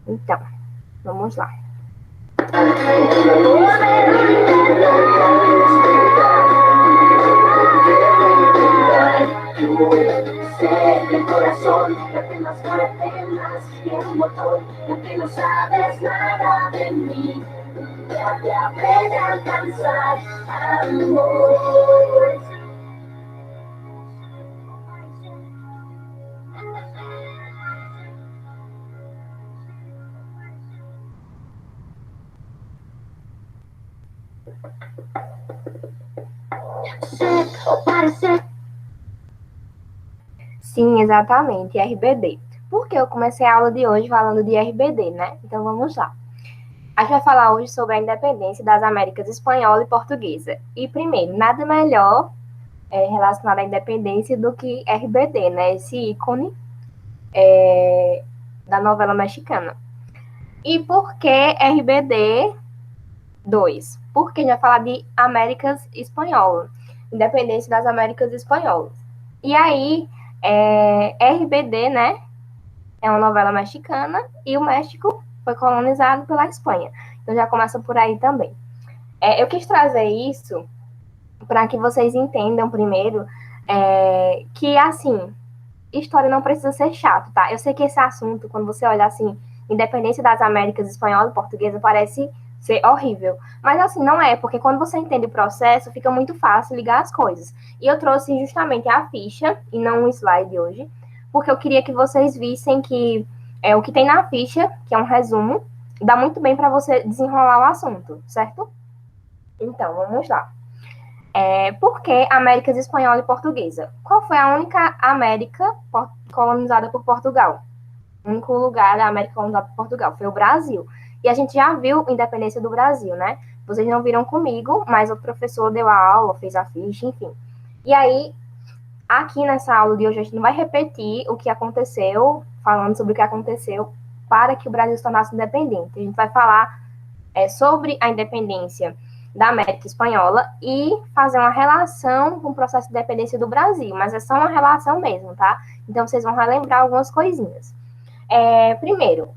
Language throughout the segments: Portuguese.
Então, vamos lá. El corazón apenas apenas y un motor porque no sabes nada de mí. Ya te aprende a alcanzar amor. Sim, exatamente, RBD. Porque eu comecei a aula de hoje falando de RBD, né? Então vamos lá. A gente vai falar hoje sobre a independência das Américas espanhola e portuguesa. E primeiro, nada melhor relacionado à independência do que RBD, né? Esse ícone da novela mexicana. E por que RBD 2? Porque a gente vai falar de Américas Espanhola, independência das Américas Espanholas. E aí, RBD, né? É uma novela mexicana e o México foi colonizado pela Espanha. Então já começa por aí também. Eu quis trazer isso para que vocês entendam primeiro que, assim, história não precisa ser chato, tá? Eu sei que esse assunto, quando você olha assim, independência das Américas espanhola e portuguesa, parece ser horrível. Mas assim, não é, porque quando você entende o processo, fica muito fácil ligar as coisas. E eu trouxe justamente a ficha, e não um slide hoje, porque eu queria que vocês vissem que o que tem na ficha, que é um resumo, dá muito bem para você desenrolar o assunto, certo? Então, vamos lá. Por que Américas espanhola e portuguesa? Qual foi a única América colonizada por Portugal? O único lugar da América colonizada por Portugal foi o Brasil. E a gente já viu a independência do Brasil, né? Vocês não viram comigo, mas o professor deu a aula, fez a ficha, enfim. E aí, aqui nessa aula de hoje, a gente não vai repetir o que aconteceu, falando sobre o que aconteceu para que o Brasil se tornasse independente. A gente vai falar sobre a independência da América Espanhola e fazer uma relação com o processo de independência do Brasil, mas é só uma relação mesmo, tá? Então, vocês vão relembrar algumas coisinhas. Primeiro,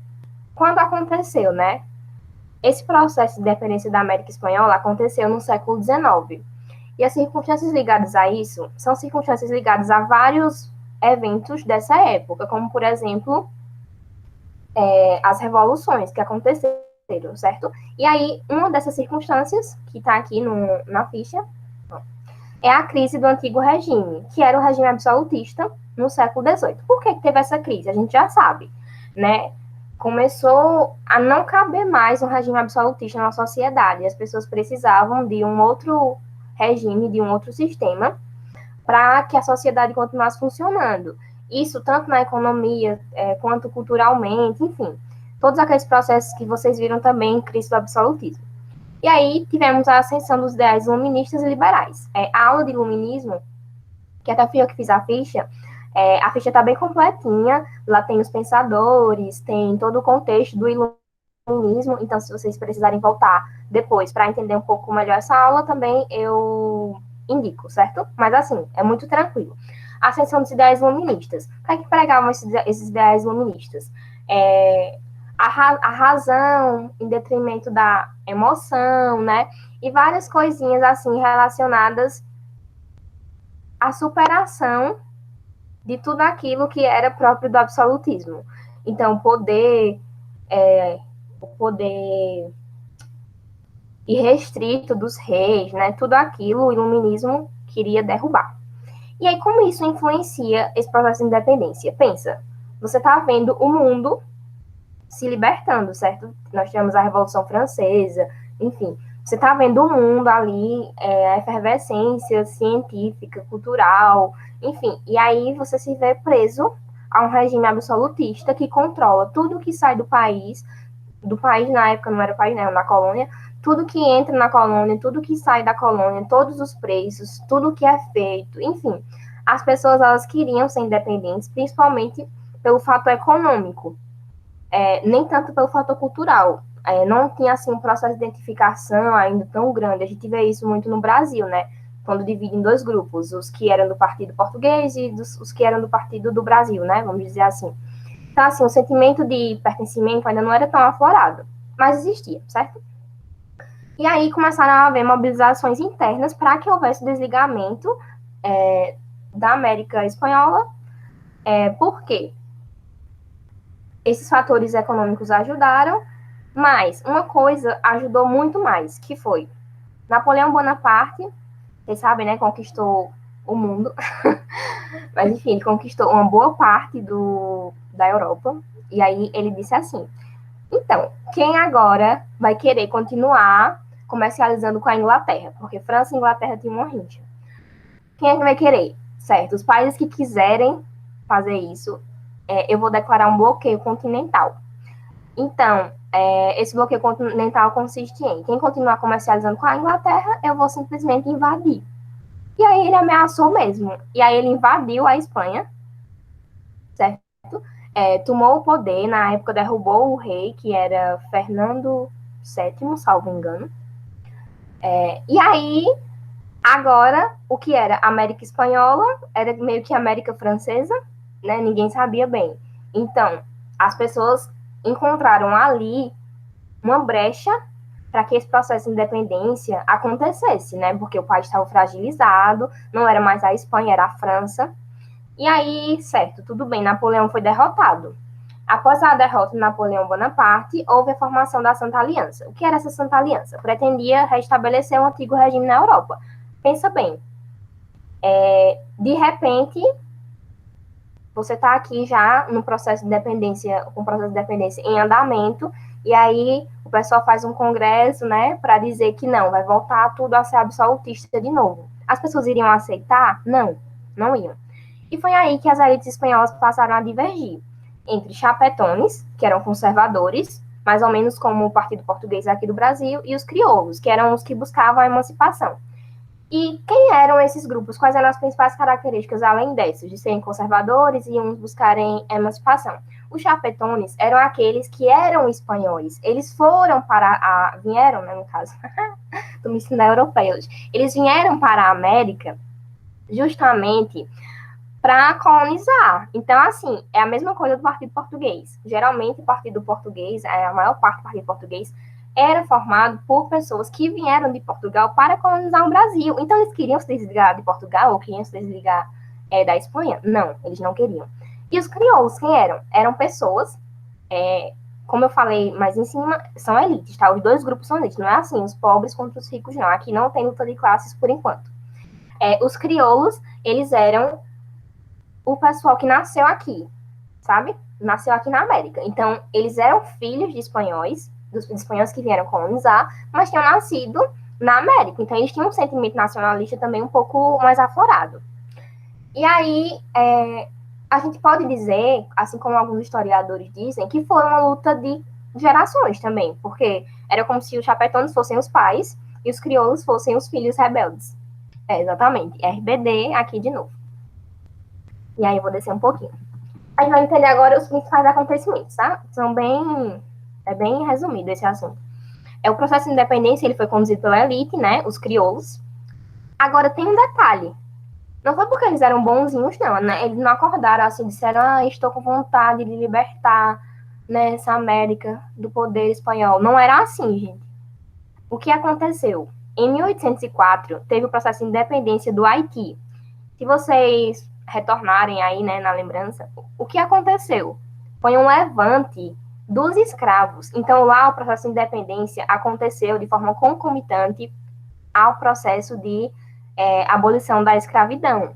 quando aconteceu, né? Esse processo de independência da América Espanhola aconteceu no século XIX. E as circunstâncias ligadas a isso são circunstâncias ligadas a vários eventos dessa época, como, por exemplo, as revoluções que aconteceram, certo? E aí, uma dessas circunstâncias, que está aqui na ficha, é a crise do antigo regime, que era o regime absolutista no século XVIII. Por que teve essa crise? A gente já sabe, né? Começou a não caber mais um regime absolutista na sociedade. As pessoas precisavam de um outro regime, de um outro sistema, para que a sociedade continuasse funcionando. Isso tanto na economia quanto culturalmente, enfim. Todos aqueles processos que vocês viram também em crise do absolutismo. E aí tivemos a ascensão dos ideais iluministas e liberais. A aula de iluminismo, que até fui eu que fiz a ficha está bem completinha, lá tem os pensadores, tem todo o contexto do iluminismo, então se vocês precisarem voltar depois para entender um pouco melhor essa aula, também eu indico, certo? Mas assim, é muito tranquilo. A ascensão dos ideais iluministas. Para que pregavam esses ideais iluministas? A razão em detrimento da emoção, né? E várias coisinhas assim relacionadas à superação de tudo aquilo que era próprio do absolutismo. Então, o poder irrestrito dos reis, né? Tudo aquilo o iluminismo queria derrubar. E aí, como isso influencia esse processo de independência? Pensa, você está vendo o mundo se libertando, certo? Nós tivemos a Revolução Francesa, enfim. Você está vendo o mundo ali, a efervescência científica, cultural, enfim. E aí você se vê preso a um regime absolutista que controla tudo que sai do país na época não era o país, né, na colônia, tudo que entra na colônia, tudo que sai da colônia, todos os preços, tudo que é feito, enfim. As pessoas, elas queriam ser independentes, principalmente pelo fator econômico, nem tanto pelo fator cultural. Não tinha, assim, um processo de identificação ainda tão grande. A gente vê isso muito no Brasil, né? Quando divide em dois grupos, os que eram do Partido Português e os que eram do Partido do Brasil, né? Vamos dizer assim. Então, assim, o sentimento de pertencimento ainda não era tão aflorado, mas existia, certo? E aí começaram a haver mobilizações internas para que houvesse desligamento da América Espanhola. Por quê? Esses fatores econômicos ajudaram, mas uma coisa ajudou muito mais, que foi Napoleão Bonaparte, vocês sabem, né, conquistou o mundo, mas enfim, ele conquistou uma boa parte da Europa, e aí ele disse assim, então, quem agora vai querer continuar comercializando com a Inglaterra? Porque França e Inglaterra tinham uma rincha. Quem é que vai querer? Certo, os países que quiserem fazer isso, eu vou declarar um bloqueio continental. Então, esse bloqueio continental consiste em quem continuar comercializando com a Inglaterra, eu vou simplesmente invadir. E aí ele ameaçou mesmo. E aí ele invadiu a Espanha, certo? Tomou o poder, na época derrubou o rei, que era Fernando VII, salvo engano. E aí, agora, o que era América Espanhola, era meio que América Francesa, né? Ninguém sabia bem. Então, as pessoas encontraram ali uma brecha para que esse processo de independência acontecesse, né? Porque o país estava fragilizado, não era mais a Espanha, era a França. E aí, certo, tudo bem, Napoleão foi derrotado. Após a derrota de Napoleão Bonaparte, houve a formação da Santa Aliança. O que era essa Santa Aliança? Pretendia restabelecer o antigo regime na Europa. Pensa bem, de repente, você está aqui já no processo de independência, com o processo de independência em andamento, e aí o pessoal faz um congresso, né, para dizer que não, vai voltar tudo a ser absolutista de novo. As pessoas iriam aceitar? Não, não iam. E foi aí que as elites espanholas passaram a divergir entre chapetones, que eram conservadores, mais ou menos como o Partido Português aqui do Brasil, e os crioulos, que eram os que buscavam a emancipação. E quem eram esses grupos? Quais eram as principais características, além dessas, de serem conservadores e uns buscarem emancipação? Os chapetones eram aqueles que eram espanhóis. Eles vieram, né, no caso, estou me ensinando europeia hoje. Eles vieram para a América justamente para colonizar. Então, assim, é a mesma coisa do Partido Português. Geralmente, o Partido Português, a maior parte do Partido Português, era formado por pessoas que vieram de Portugal para colonizar o Brasil. Então, eles queriam se desligar de Portugal ou queriam se desligar da Espanha? Não, eles não queriam. E os crioulos, quem eram? Eram pessoas, como eu falei mais em cima, são elites, tá? Os dois grupos são elites. Não é assim, os pobres contra os ricos, não. Aqui não tem luta de classes por enquanto. Os crioulos, eles eram o pessoal que nasceu aqui, sabe? Nasceu aqui na América. Então, eles eram filhos de espanhóis, dos espanhóis que vieram colonizar, mas tinham nascido na América. Então, eles tinham um sentimento nacionalista também um pouco mais aflorado. E aí, a gente pode dizer, assim como alguns historiadores dizem, que foi uma luta de gerações também, porque era como se os chapetones fossem os pais e os crioulos fossem os filhos rebeldes. Exatamente. RBD aqui de novo. E aí eu vou descer um pouquinho. A gente vai entender agora os principais acontecimentos, tá? É bem resumido esse assunto. O processo de independência, ele foi conduzido pela elite, né? Os crioulos. Agora, tem um detalhe. Não foi porque eles eram bonzinhos, não, né? Eles não acordaram assim, disseram, estou com vontade de libertar, né, essa América do poder espanhol. Não era assim, gente. O que aconteceu? Em 1804, teve o processo de independência do Haiti. Se vocês retornarem aí, né, na lembrança, o que aconteceu? Foi um levante dos escravos. Então, lá o processo de independência aconteceu de forma concomitante ao processo de abolição da escravidão.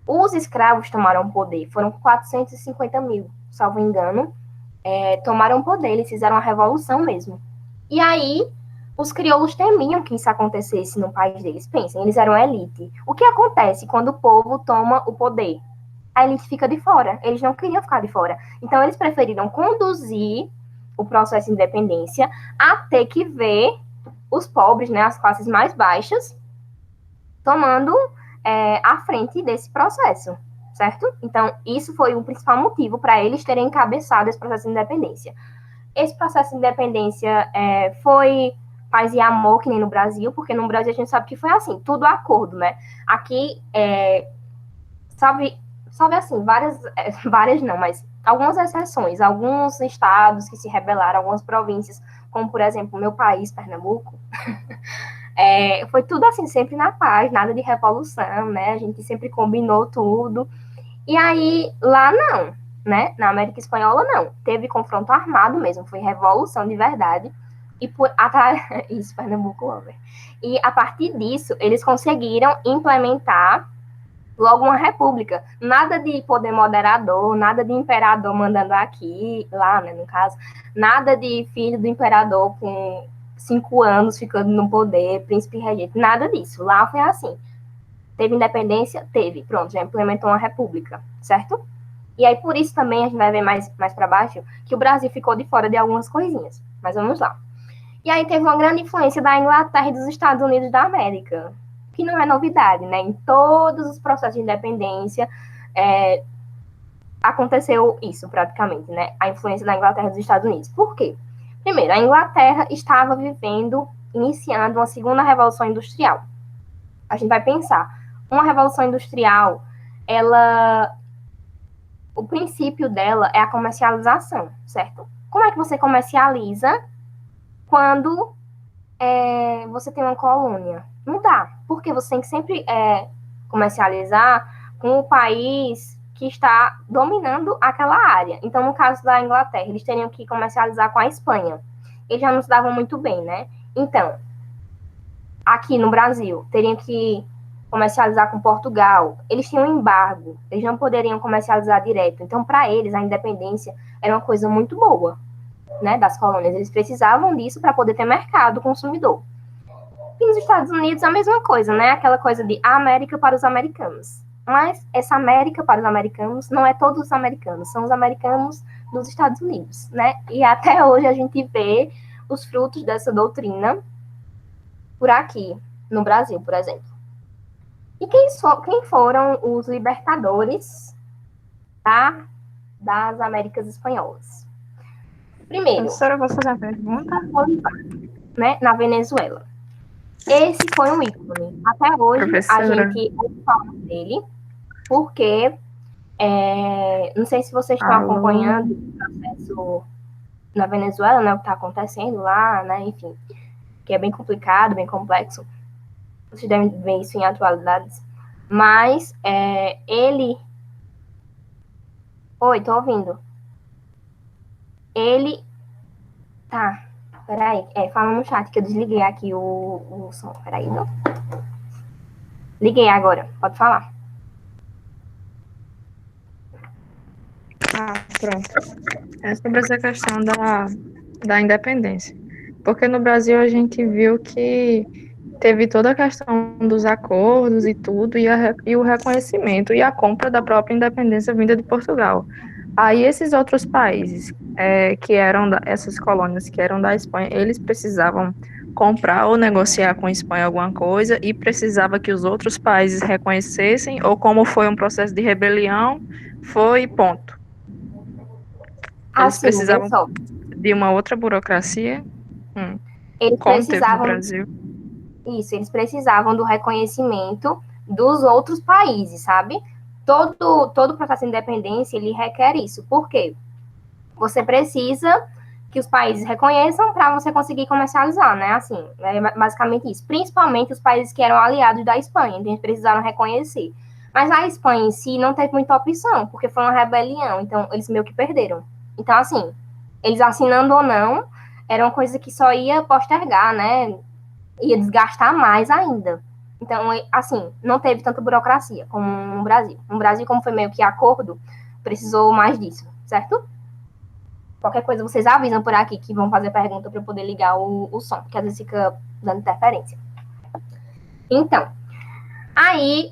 Os escravos tomaram poder, foram 450 mil, salvo engano, tomaram poder, eles fizeram uma revolução mesmo. E aí, os crioulos temiam que isso acontecesse no país deles. Pensem, eles eram elite. O que acontece quando o povo toma o poder? A elite fica de fora. Eles não queriam ficar de fora. Então, eles preferiram conduzir o processo de independência a ter que ver os pobres, né, as classes mais baixas, tomando a frente desse processo, certo? Então, isso foi o principal motivo para eles terem encabeçado esse processo de independência. Esse processo de independência foi paz e amor, que nem no Brasil, porque no Brasil a gente sabe que foi assim, tudo acordo, né? Aqui, sabe, sabe assim, várias não, mas algumas exceções, alguns estados que se rebelaram, algumas províncias, como por exemplo, meu país, Pernambuco, foi tudo assim, sempre na paz, nada de revolução, né? A gente sempre combinou tudo. E aí, lá não, né? Na América Espanhola, não. Teve confronto armado mesmo, foi revolução de verdade. E isso, Pernambuco, over. E a partir disso, eles conseguiram implementar logo uma república. Nada de poder moderador, nada de imperador mandando aqui, lá, né, no caso. Nada de filho do imperador com 5 anos ficando no poder, príncipe regente. Nada disso. Lá foi assim. Teve independência? Teve. Pronto, já implementou uma república, certo? E aí, por isso também, a gente vai ver mais para baixo, que o Brasil ficou de fora de algumas coisinhas. Mas vamos lá. E aí teve uma grande influência da Inglaterra e dos Estados Unidos da América, que não é novidade, né? Em todos os processos de independência, aconteceu isso praticamente, né? A influência da Inglaterra e dos Estados Unidos. Por quê? Primeiro, a Inglaterra estava iniciando uma segunda revolução industrial. A gente vai pensar, uma revolução industrial, o princípio dela é a comercialização, certo? Como é que você comercializa quando você tem uma colônia? Não dá, porque você tem que sempre comercializar com o país que está dominando aquela área. Então, no caso da Inglaterra, eles teriam que comercializar com a Espanha. Eles já não se davam muito bem, né? Então, aqui no Brasil, teriam que comercializar com Portugal. Eles tinham um embargo, eles não poderiam comercializar direto. Então, para eles, a independência era uma coisa muito boa, né, das colônias. Eles precisavam disso para poder ter mercado consumidor. E nos Estados Unidos, a mesma coisa, né? Aquela coisa de América para os americanos. Mas essa América para os americanos não é todos os americanos, são os americanos dos Estados Unidos, né? E até hoje a gente vê os frutos dessa doutrina por aqui, no Brasil, por exemplo. E quem foram os libertadores das Américas Espanholas? Primeiro, Professora, eu vou fazer uma pergunta. Bolívar, né, na Venezuela. Esse foi um ícone. Até hoje, Professora. a gente ouve falar dele, porque não sei se vocês estão acompanhando o processo na Venezuela, né, o que está acontecendo lá, né, enfim, que é bem complicado, bem complexo. Vocês devem ver isso em atualidades. Mas ele... Oi, tô ouvindo. Ele... Tá, peraí. Fala no chat que eu desliguei aqui o som. Peraí, não. Liguei agora, pode falar. Pronto. É sobre essa questão da independência. Porque no Brasil a gente viu que teve toda a questão dos acordos e tudo, e o reconhecimento e a compra da própria independência vinda de Portugal. Aí esses outros países, que eram essas colônias que eram da Espanha, eles precisavam comprar ou negociar com a Espanha alguma coisa e precisava que os outros países reconhecessem, ou como foi um processo de rebelião, foi ponto. Eles precisavam de uma outra burocracia, como teve no Brasil. Isso, eles precisavam do reconhecimento dos outros países, sabe? Todo processo de independência, ele requer isso. Por quê? Você precisa que os países reconheçam para você conseguir comercializar, né? Assim, é basicamente isso. Principalmente os países que eram aliados da Espanha, então eles precisaram reconhecer. Mas a Espanha em si não teve muita opção, porque foi uma rebelião, então eles meio que perderam. Então, assim, eles assinando ou não, era uma coisa que só ia postergar, né? Ia desgastar mais ainda. Então, assim, não teve tanta burocracia como no Brasil. No Brasil, como foi meio que acordo, precisou mais disso, certo? Qualquer coisa, vocês avisam por aqui que vão fazer pergunta para eu poder ligar o som, porque às vezes fica dando interferência. Então, aí,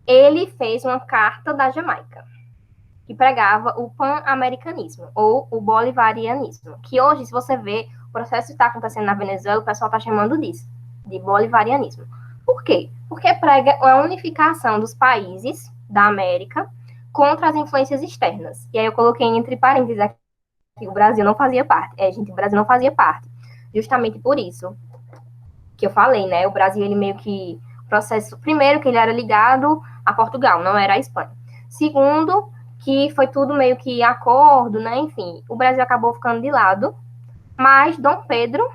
ele fez uma carta da Jamaica, que pregava o pan-americanismo, ou o bolivarianismo, que hoje, se você vê, o processo que está acontecendo na Venezuela, o pessoal está chamando disso, de bolivarianismo. Por quê? Porque prega a unificação dos países da América contra as influências externas. E aí eu coloquei entre parênteses aqui que o Brasil não fazia parte. Gente, o Brasil não fazia parte. Justamente por isso que eu falei, né? O Brasil, ele meio que... Primeiro que ele era ligado a Portugal, não era a Espanha. Segundo, que foi tudo meio que acordo, né? Enfim, o Brasil acabou ficando de lado, mas Dom Pedro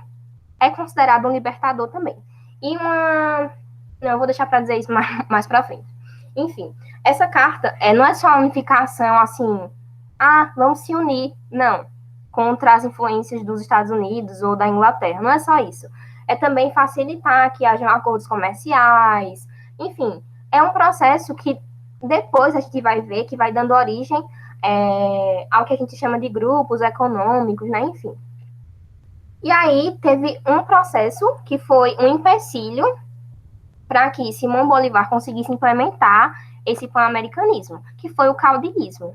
é considerado um libertador também. E uma. Não, eu vou deixar para dizer isso mais para frente. Enfim, essa carta não é só a unificação assim, vamos se unir. Não, contra as influências dos Estados Unidos ou da Inglaterra. Não é só isso. É também facilitar que hajam acordos comerciais. Enfim, é um processo que depois a gente vai ver que vai dando origem ao que a gente chama de grupos econômicos, né? Enfim. E aí teve um processo que foi um empecilho para que Simão Bolívar conseguisse implementar esse pan-americanismo, que foi o caudilismo.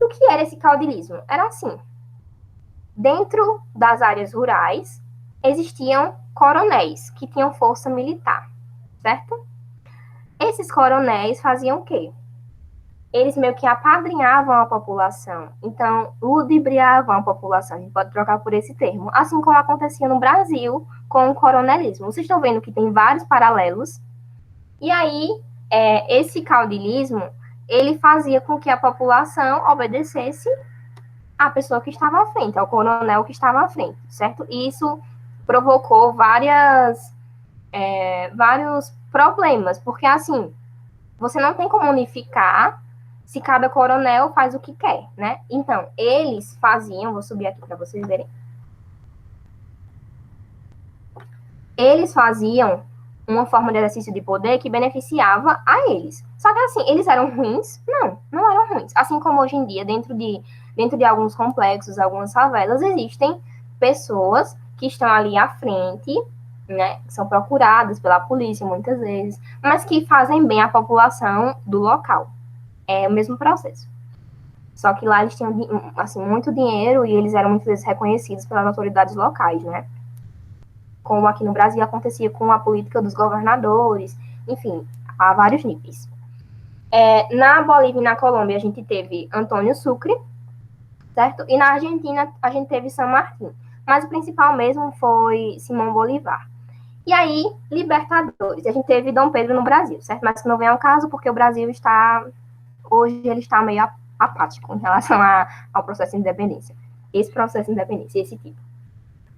E o que era esse caudilismo? Era assim, dentro das áreas rurais existiam coronéis que tinham força militar, certo? Esses coronéis faziam o quê? Eles meio que apadrinhavam a população, então ludibriavam a população, a gente pode trocar por esse termo, assim como acontecia no Brasil com o coronelismo. Vocês estão vendo que tem vários paralelos, e aí esse caudilismo, ele fazia com que a população obedecesse à pessoa que estava à frente, ao coronel que estava à frente, certo? E isso provocou vários problemas, porque assim, você não tem como unificar se cada coronel faz o que quer, né? Então, eles faziam, vou subir aqui para vocês verem. Eles faziam uma forma de exercício de poder que beneficiava a eles. Só que assim, eles eram ruins? Não, não eram ruins. Assim como hoje em dia, dentro de alguns complexos, algumas favelas, existem pessoas que estão ali à frente, né, que são procuradas pela polícia muitas vezes, mas que fazem bem à população do local. É o mesmo processo. Só que lá eles tinham assim, muito dinheiro e eles eram muitas vezes reconhecidos pelas autoridades locais, né? Como aqui no Brasil acontecia com a política dos governadores, enfim, há vários níveis. Na Bolívia e na Colômbia a gente teve Antônio Sucre, certo? E na Argentina a gente teve San Martín. Mas o principal mesmo foi Simão Bolívar. E aí, Libertadores. A gente teve Dom Pedro no Brasil, certo? Mas que não vem ao caso porque o Brasil hoje ele está meio apático em relação ao processo de independência. Esse processo de independência, esse tipo.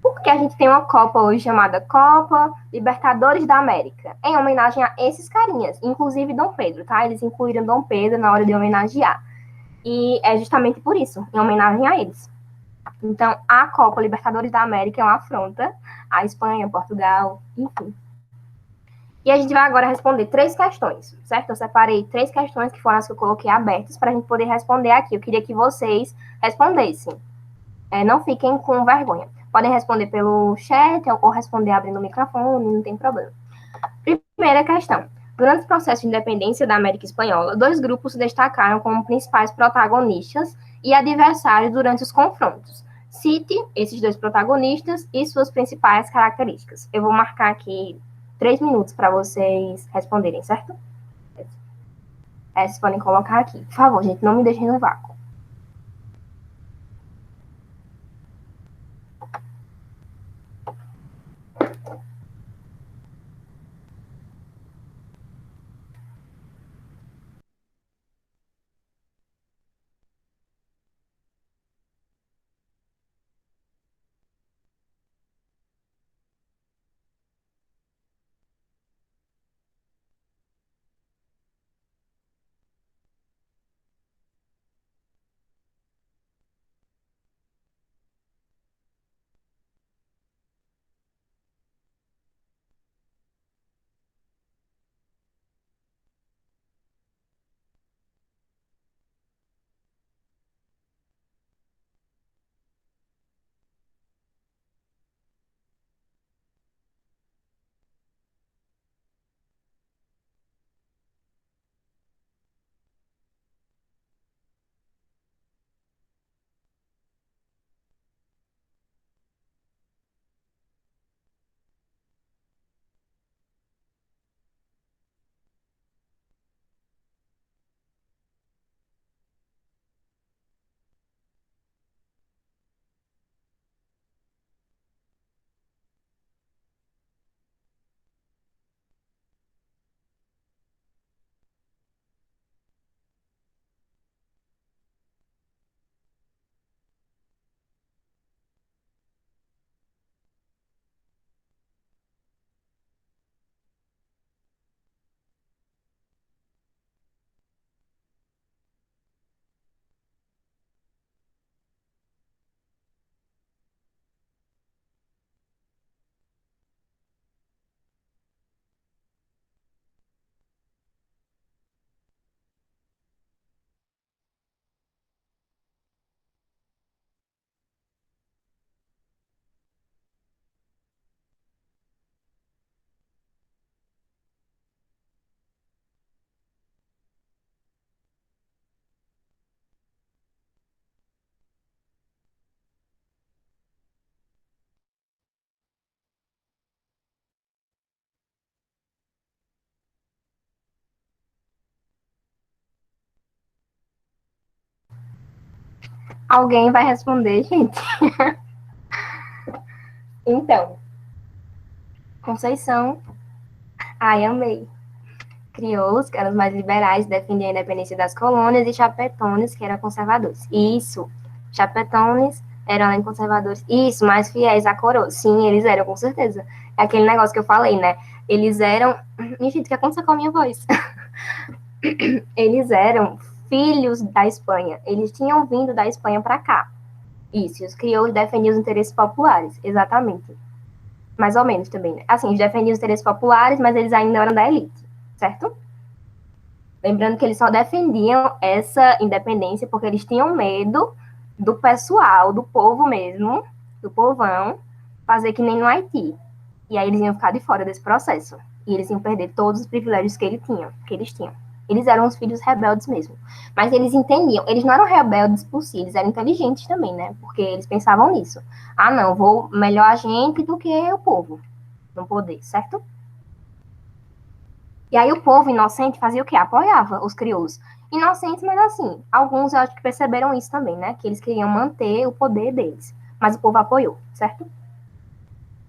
Porque a gente tem uma Copa hoje chamada Copa Libertadores da América, em homenagem a esses carinhas, inclusive Dom Pedro, tá? Eles incluíram Dom Pedro na hora de homenagear. E é justamente por isso, em homenagem a eles. Então, a Copa Libertadores da América é uma afronta à Espanha, Portugal, enfim. E a gente vai agora responder 3 questões, certo? Eu separei 3 questões que foram as que eu coloquei abertas para a gente poder responder aqui. Eu queria que vocês respondessem. Não fiquem com vergonha. Podem responder pelo chat ou responder abrindo o microfone, não tem problema. Primeira questão. Durante o processo de independência da América Espanhola, 2 grupos se destacaram como principais protagonistas e adversários durante os confrontos. Cite esses 2 protagonistas e suas principais características. Eu vou marcar aqui 3 minutos para vocês responderem, certo? Vocês podem colocar aqui. Por favor, gente, não me deixem no vácuo. Alguém vai responder, gente. Então, Conceição, ai, amei. Crioulos, que eram os mais liberais, defendiam a independência das colônias, e chapetones, que eram conservadores. Isso, chapetones eram além conservadores. Isso, mais fiéis à coroa. Sim, eles eram, com certeza. É aquele negócio que eu falei, né? Eles eram... Gente, o que aconteceu com a minha voz? Eles eram filhos da Espanha. Eles tinham vindo da Espanha para cá. Isso, e os crioulos defendiam os interesses populares, exatamente. Mais ou menos também, né? Assim, eles defendiam os interesses populares, mas eles ainda eram da elite, certo? Lembrando que eles só defendiam essa independência porque eles tinham medo do pessoal, do povo mesmo, do povão, fazer que nem no Haiti. E aí eles iam ficar de fora desse processo. E eles iam perder todos os privilégios que eles tinham. Eles eram os filhos rebeldes mesmo. Mas eles entendiam, eles não eram rebeldes por si, eles eram inteligentes também, né? Porque eles pensavam nisso. Ah, não, vou melhor a gente do que o povo no poder, certo? E aí o povo inocente fazia o quê? Apoiava os crioulos. Inocentes, mas assim, alguns eu acho que perceberam isso também, né? Que eles queriam manter o poder deles. Mas o povo apoiou, certo?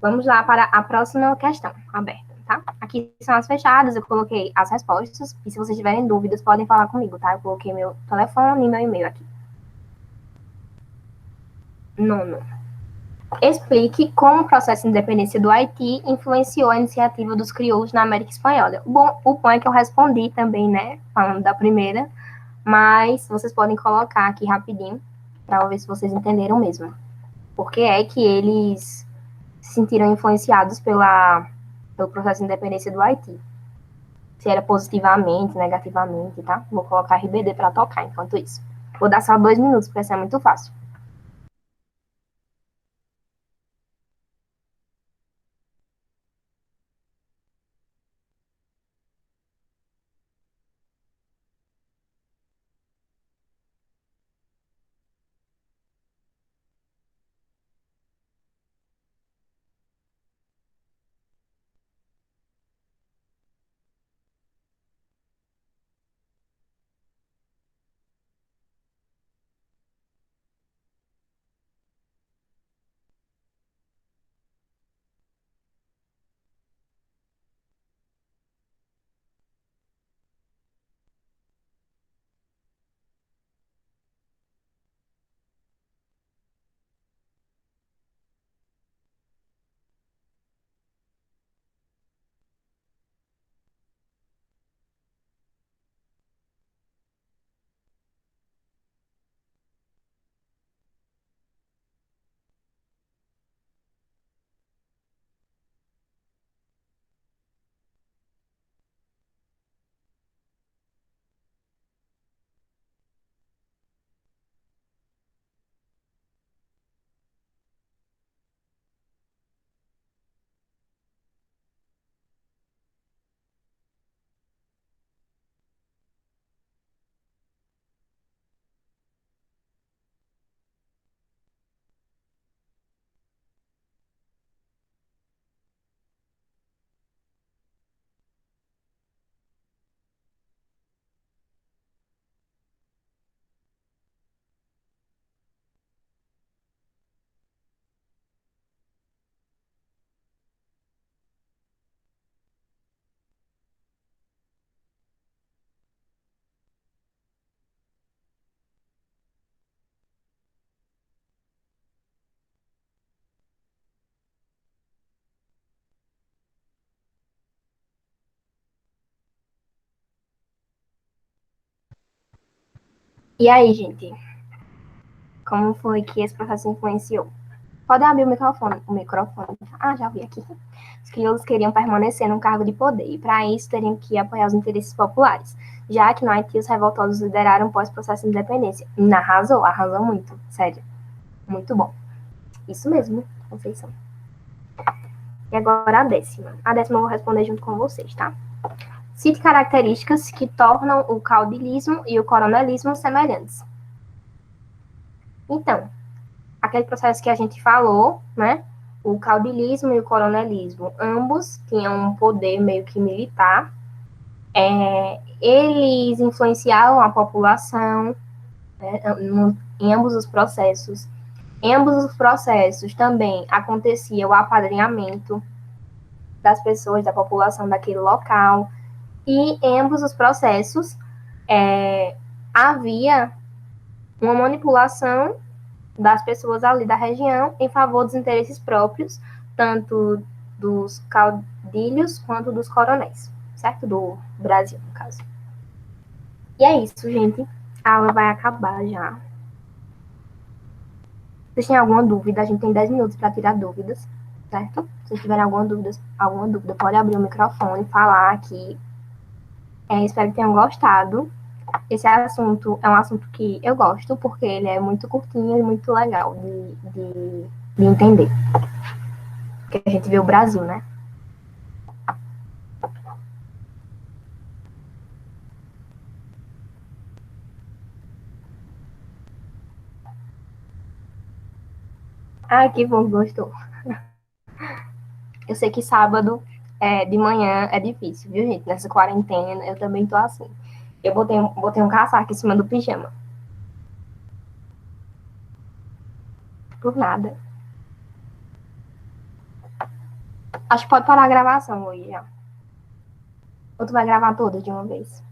Vamos lá para a próxima questão aberta, tá? Aqui são as fechadas, eu coloquei as respostas. E se vocês tiverem dúvidas, podem falar comigo, tá? Eu coloquei meu telefone e meu e-mail aqui. Nono. Explique como o processo de independência do Haiti influenciou a iniciativa dos crioulos na América Espanhola. Bom, o bom é que eu respondi também, né, falando da primeira, mas vocês podem colocar aqui rapidinho, para ver se vocês entenderam mesmo. Por que é que eles se sentiram influenciados pelo processo de independência do Haiti? Se era positivamente, negativamente, tá? Vou colocar RBD para tocar enquanto isso. Vou dar só 2 minutos, porque isso é muito fácil. E aí, gente? Como foi que esse processo influenciou? Pode abrir o microfone. O microfone. Ah, já vi aqui. Os crioulos queriam permanecer num cargo de poder e, para isso, teriam que apoiar os interesses populares, já que no Haiti os revoltosos lideraram pós-processo de independência. Arrasou, arrasou muito. Sério. Muito bom. Isso mesmo, Conceição. E agora a décima. A décima eu vou responder junto com vocês, tá? Cite características que tornam o caudilismo e o coronelismo semelhantes. Então, aquele processo que a gente falou, né? O caudilismo e o coronelismo, ambos tinham um poder meio que militar. Eles influenciavam a população, né? Em ambos os processos. Em ambos os processos também acontecia o apadrinhamento das pessoas, da população daquele local. E em ambos os processos havia uma manipulação das pessoas ali da região em favor dos interesses próprios, tanto dos caudilhos quanto dos coronéis, certo? Do Brasil, no caso. E é isso, gente. A aula vai acabar já. Se vocês têm alguma dúvida, a gente tem 10 minutos para tirar dúvidas, certo? Se vocês tiverem alguma dúvida, pode abrir o microfone, falar aqui. Espero que tenham gostado. Esse assunto é um assunto que eu gosto, porque ele é muito curtinho e muito legal de entender. Porque a gente vê o Brasil, né? Ah, que bom, gostou. Eu sei que sábado de manhã é difícil, viu, gente? Nessa quarentena, eu também tô assim. Eu botei um casaco em cima do pijama. Por nada. Acho que pode parar a gravação hoje já. Ou tu vai gravar toda de uma vez?